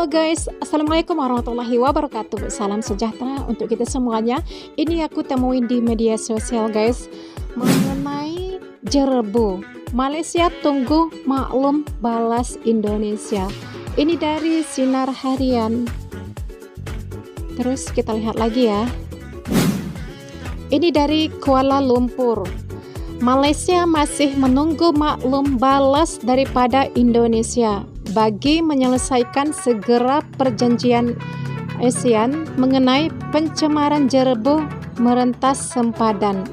Halo guys, Assalamualaikum warahmatullahi wabarakatuh. Salam sejahtera untuk kita semuanya. Ini aku temuin di media sosial guys, mengenai Jerbu. Malaysia tunggu maklum balas Indonesia. Ini dari Sinar Harian. Terus kita lihat lagi ya. Ini dari Kuala Lumpur. Malaysia masih menunggu maklum balas daripada Indonesia bagi menyelesaikan segera perjanjian ASEAN mengenai pencemaran Jerbu merentas sempadan.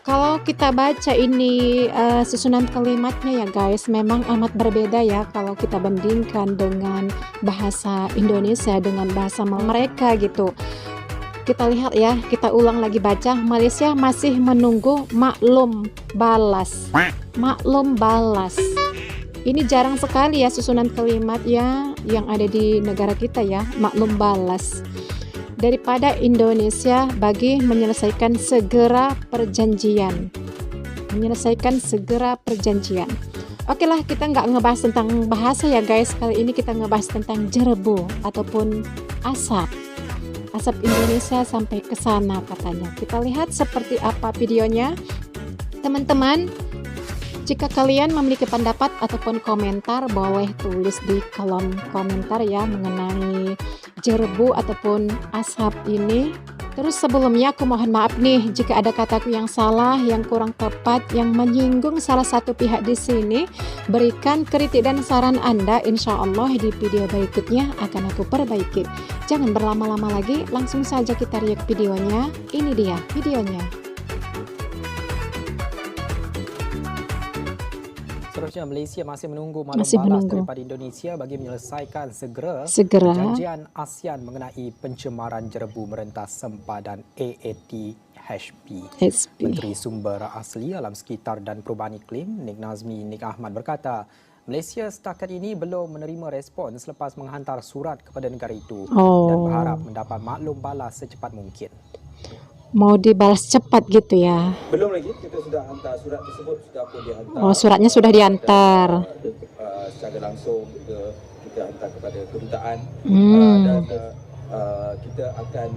Kalau kita baca ini susunan kalimatnya ya guys, memang amat berbeda ya kalau kita bandingkan dengan bahasa Indonesia dengan bahasa mereka gitu. Kita lihat ya, kita ulang lagi baca. Malaysia masih menunggu maklum balas. Maklum balas. Ini jarang sekali ya susunan kalimat ya yang ada di negara kita ya, maklum balas daripada Indonesia bagi menyelesaikan segera perjanjian. Menyelesaikan segera perjanjian. Oke lah, kita nggak ngebahas tentang bahasa ya guys. Kali ini kita ngebahas tentang Jerbu ataupun asap. Asap Indonesia sampai ke sana katanya. Kita lihat seperti apa videonya. Teman-teman, jika kalian memiliki pendapat ataupun komentar, boleh tulis di kolom komentar ya mengenai Jerbu ataupun asap ini. Terus sebelumnya aku mohon maaf nih jika ada kataku yang salah, yang kurang tepat, yang menyinggung salah satu pihak di sini. Berikan kritik dan saran Anda, insya Allah di video berikutnya akan aku perbaiki. Jangan berlama-lama lagi, langsung saja kita react videonya. Ini dia videonya. Seterusnya, Malaysia masih menunggu maklum balas daripada Indonesia bagi menyelesaikan segera perjanjian ASEAN mengenai pencemaran Jerbu merentas sempadan AATHP. Menteri Sumber Asli, Alam Sekitar dan Perubahan Iklim Nik Nazmi Nik Ahmad berkata, Malaysia setakat ini belum menerima respon selepas menghantar surat kepada negara itu dan berharap mendapat maklum balas secepat mungkin. Mau dibalas cepat gitu ya? Belum lagi, kita sudah hantar surat tersebut, sudah pun dihantar. Oh, suratnya sudah dihantar. Secara langsung juga kita hantar kepada kedutaan dan kita akan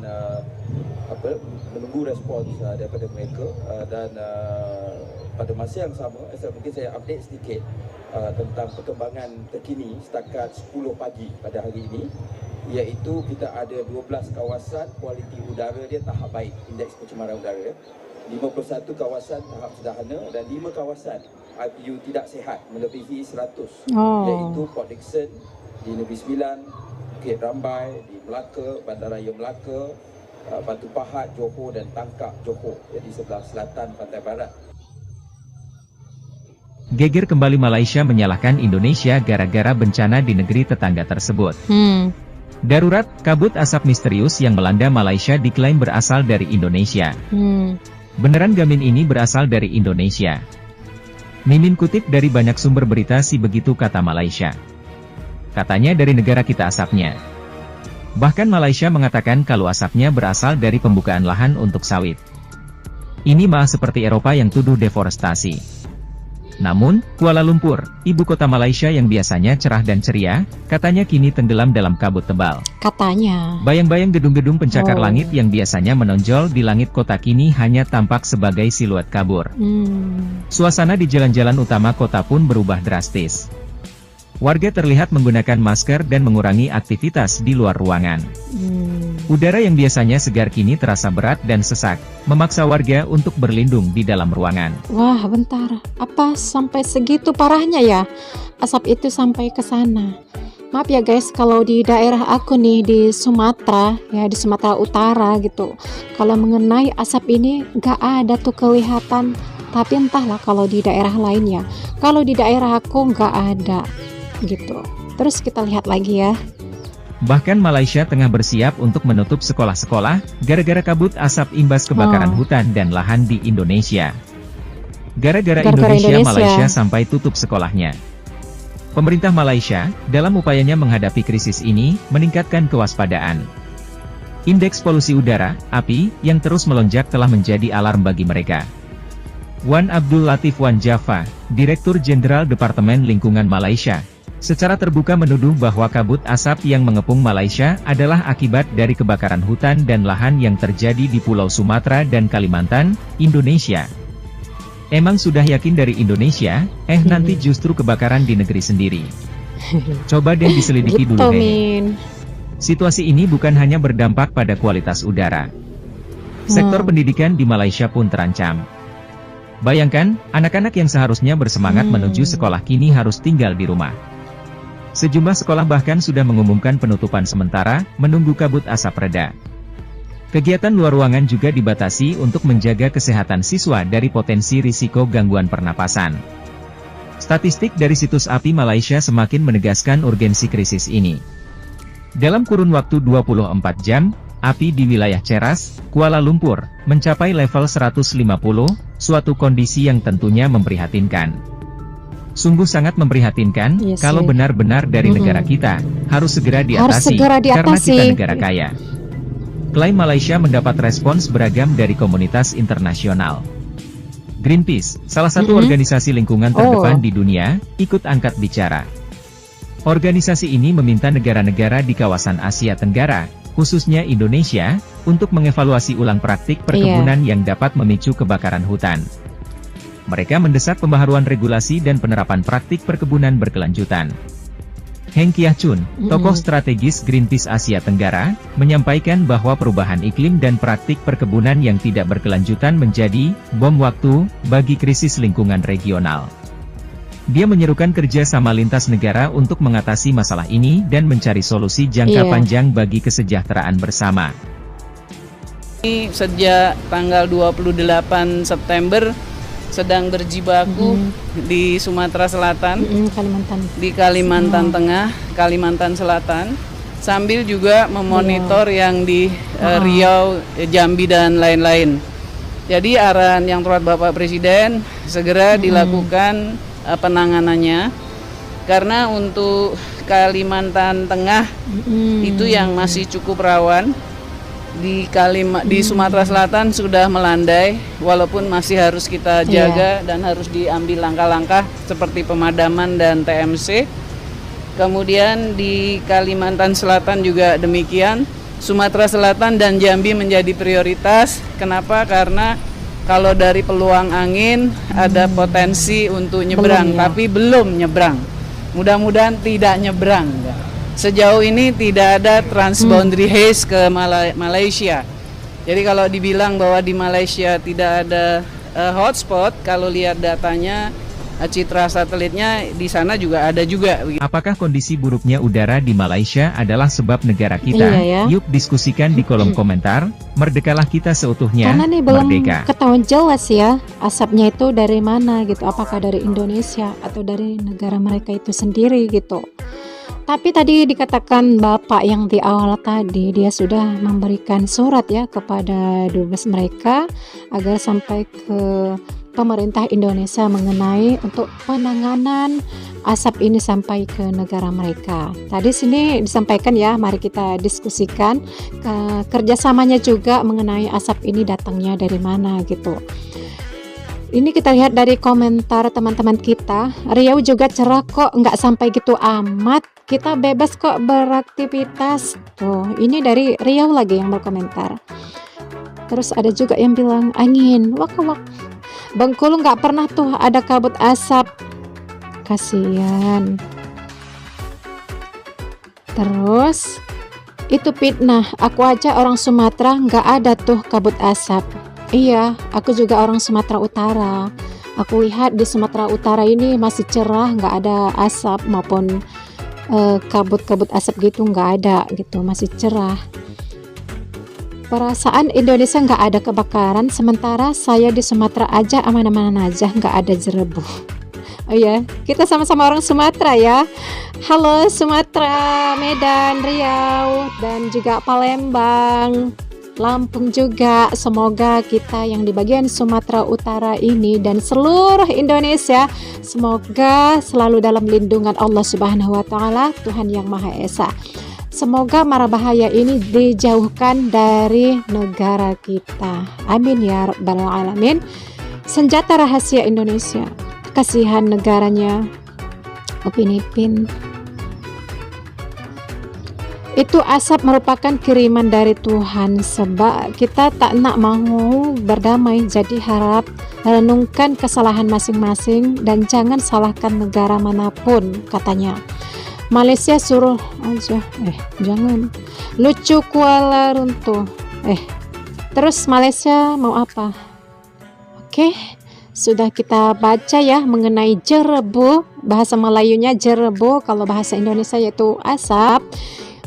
menunggu respons daripada mereka dan pada masa yang sama, mungkin saya update sedikit tentang perkembangan terkini setakat 10 pagi pada hari ini, iaitu kita ada 12 kawasan kualiti udara dia tahap baik, indeks pencemaran udara, 51 kawasan tahap sederhana dan 5 kawasan IPU tidak sihat melebihi 100, iaitu Port Dickson di Negeri Sembilan, Bukit Rambai di Melaka, Bandaraya Melaka, Batu Pahat, Johor dan Tangkak, Johor, jadi sebelah selatan pantai barat. Geger kembali Malaysia menyalahkan Indonesia gara-gara bencana di negeri tetangga tersebut. Darurat, kabut asap misterius yang melanda Malaysia diklaim berasal dari Indonesia. Beneran gamin ini berasal dari Indonesia? Mimin kutip dari banyak sumber berita sih begitu kata Malaysia. Katanya dari negara kita asapnya. Bahkan Malaysia mengatakan kalau asapnya berasal dari pembukaan lahan untuk sawit. Ini mah seperti Eropa yang tuduh deforestasi. Namun, Kuala Lumpur, ibu kota Malaysia yang biasanya cerah dan ceria, katanya kini tenggelam dalam kabut tebal. Katanya. Bayang-bayang gedung-gedung pencakar langit yang biasanya menonjol di langit kota kini hanya tampak sebagai siluet kabur. Suasana di jalan-jalan utama kota pun berubah drastis. Warga terlihat menggunakan masker dan mengurangi aktivitas di luar ruangan. Udara yang biasanya segar kini terasa berat dan sesak, memaksa warga untuk berlindung di dalam ruangan. Wah, bentar. Apa sampai segitu parahnya ya? Asap itu sampai ke sana. Maaf ya guys, kalau di daerah aku nih di Sumatera, ya di Sumatera Utara gitu. Kalau mengenai asap ini nggak ada tuh kelihatan. Tapi entahlah kalau di daerah lainnya. Kalau di daerah aku nggak ada gitu. Terus kita lihat lagi ya. Bahkan Malaysia tengah bersiap untuk menutup sekolah-sekolah, gara-gara kabut asap imbas kebakaran hutan dan lahan di Indonesia. Gara-gara Indonesia, Malaysia sampai tutup sekolahnya. Pemerintah Malaysia, dalam upayanya menghadapi krisis ini, meningkatkan kewaspadaan. Indeks polusi udara, API, yang terus melonjak telah menjadi alarm bagi mereka. Wan Abdul Latif Wan Jaffa, Direktur Jenderal Departemen Lingkungan Malaysia, secara terbuka menuduh bahwa kabut asap yang mengepung Malaysia adalah akibat dari kebakaran hutan dan lahan yang terjadi di Pulau Sumatera dan Kalimantan, Indonesia. Emang sudah yakin dari Indonesia, nanti justru kebakaran di negeri sendiri. Coba deh diselidiki gitu, dulu Min. Situasi ini bukan hanya berdampak pada kualitas udara. Sektor pendidikan di Malaysia pun terancam. Bayangkan, anak-anak yang seharusnya bersemangat menuju sekolah kini harus tinggal di rumah. Sejumlah sekolah bahkan sudah mengumumkan penutupan sementara, menunggu kabut asap reda. Kegiatan luar ruangan juga dibatasi untuk menjaga kesehatan siswa dari potensi risiko gangguan pernapasan. Statistik dari situs API Malaysia semakin menegaskan urgensi krisis ini. Dalam kurun waktu 24 jam, api di wilayah Ceras, Kuala Lumpur, mencapai level 150, suatu kondisi yang tentunya memprihatinkan. Sungguh sangat memprihatinkan, kalau benar-benar dari negara kita, harus segera diatasi, karena kita negara kaya. Klaim Malaysia mendapat respons beragam dari komunitas internasional. Greenpeace, salah satu organisasi lingkungan terdepan di dunia, ikut angkat bicara. Organisasi ini meminta negara-negara di kawasan Asia Tenggara, khususnya Indonesia, untuk mengevaluasi ulang praktik perkebunan yang dapat memicu kebakaran hutan. Mereka mendesak pembaharuan regulasi dan penerapan praktik perkebunan berkelanjutan. Heng Kiah Chun, tokoh strategis Greenpeace Asia Tenggara, menyampaikan bahwa perubahan iklim dan praktik perkebunan yang tidak berkelanjutan menjadi bom waktu bagi krisis lingkungan regional. Dia menyerukan kerja sama lintas negara untuk mengatasi masalah ini dan mencari solusi jangka panjang bagi kesejahteraan bersama. Sejak tanggal 28 September sedang berjibaku di Sumatera Selatan, di Kalimantan Tengah, Kalimantan Selatan, sambil juga memonitor yang di Riau, Jambi dan lain-lain. Jadi arahan yang telah Bapak Presiden segera dilakukan penanganannya, karena untuk Kalimantan Tengah itu yang masih cukup rawan. Di Sumatera Selatan sudah melandai, walaupun masih harus kita jaga dan harus diambil langkah-langkah seperti pemadaman dan TMC. Kemudian di Kalimantan Selatan juga demikian. Sumatera Selatan dan Jambi menjadi prioritas. Kenapa? Karena kalau dari peluang angin ada potensi untuk nyebrang, tapi belum nyebrang. Mudah-mudahan tidak nyebrang. Sejauh ini tidak ada transboundary haze ke Malaysia. Jadi kalau dibilang bahwa di Malaysia tidak ada hotspot, kalau lihat datanya, citra satelitnya di sana juga ada juga. Apakah kondisi buruknya udara di Malaysia adalah sebab negara kita? Yuk diskusikan di kolom komentar. Merdekalah kita seutuhnya. Karena nih belum merdeka. Ketahuan jelas ya asapnya itu dari mana gitu. Apakah dari Indonesia atau dari negara mereka itu sendiri gitu. Tapi tadi dikatakan Bapak yang di awal tadi, dia sudah memberikan surat ya kepada dubes mereka agar sampai ke pemerintah Indonesia mengenai untuk penanganan asap ini sampai ke negara mereka. Tadi sini disampaikan ya, mari kita diskusikan kerjasamanya juga mengenai asap ini datangnya dari mana gitu. Ini kita lihat dari komentar teman-teman kita. Riau juga cerah kok, nggak sampai gitu amat. Kita bebas kok beraktivitas. Tuh, ini dari Riau lagi yang berkomentar. Terus ada juga yang bilang angin. Wak. Bengkulu nggak pernah tuh ada kabut asap. Kasian. Terus itu fitnah. Aku aja orang Sumatera nggak ada tuh kabut asap. Iya, aku juga orang Sumatera Utara. Aku lihat di Sumatera Utara ini masih cerah, nggak ada asap maupun kabut-kabut asap gitu, nggak ada gitu, masih cerah. Perasaan Indonesia nggak ada kebakaran, sementara saya di Sumatera aja aman-aman aja, nggak ada jerebu. Oh iya, kita sama-sama orang Sumatera ya. Halo Sumatera, Medan, Riau, dan juga Palembang, Lampung juga. Semoga kita yang di bagian Sumatera Utara ini dan seluruh Indonesia semoga selalu dalam lindungan Allah Subhanahu wa taala, Tuhan yang Maha Esa. Semoga mara bahaya ini dijauhkan dari negara kita. Amin ya rabbal alamin. Senjata rahasia Indonesia, kasihan negaranya Upin Ipin. Itu asap merupakan kiriman dari Tuhan, sebab kita tak nak mau berdamai. Jadi harap renungkan kesalahan masing-masing dan jangan salahkan negara manapun, katanya. Malaysia suruh aja, jangan lucu Kuala runtuh. Terus Malaysia mau apa? Oke, sudah kita baca ya mengenai jerebu, bahasa Melayunya jerebu, kalau bahasa Indonesia yaitu asap.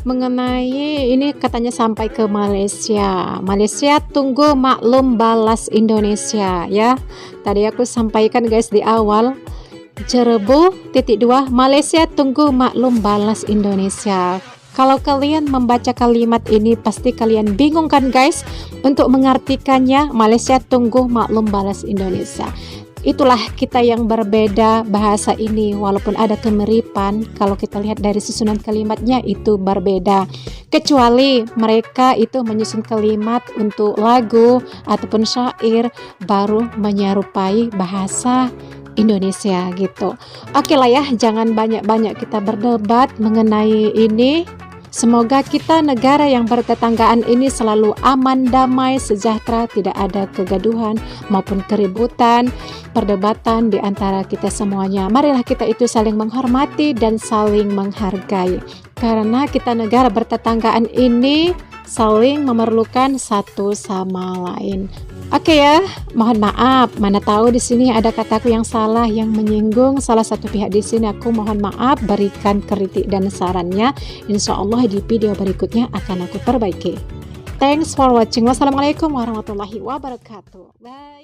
Mengenai ini katanya sampai ke Malaysia. Malaysia tunggu maklum balas Indonesia ya. Tadi aku sampaikan guys di awal, jerebu _2 Malaysia tunggu maklum balas Indonesia. Kalau kalian membaca kalimat ini pasti kalian bingung kan guys untuk mengartikannya. Malaysia tunggu maklum balas Indonesia. Itulah kita yang berbeda bahasa ini, walaupun ada kemiripan. Kalau kita lihat dari susunan kalimatnya itu berbeda, kecuali mereka itu menyusun kalimat untuk lagu ataupun syair baru menyerupai bahasa Indonesia gitu. Oke lah ya, jangan banyak-banyak kita berdebat mengenai ini. Semoga kita negara yang bertetanggaan ini selalu aman, damai, sejahtera, tidak ada kegaduhan maupun keributan, perdebatan di antara kita semuanya. Marilah kita itu saling menghormati dan saling menghargai. Karena kita negara bertetanggaan ini saling memerlukan satu sama lain. Oke ya, mohon maaf, mana tahu di sini ada kataku yang salah yang menyinggung salah satu pihak di sini. Aku mohon maaf, berikan kritik dan sarannya. Insya Allah di video berikutnya akan aku perbaiki. Thanks for watching. Wassalamualaikum warahmatullahi wabarakatuh. Bye.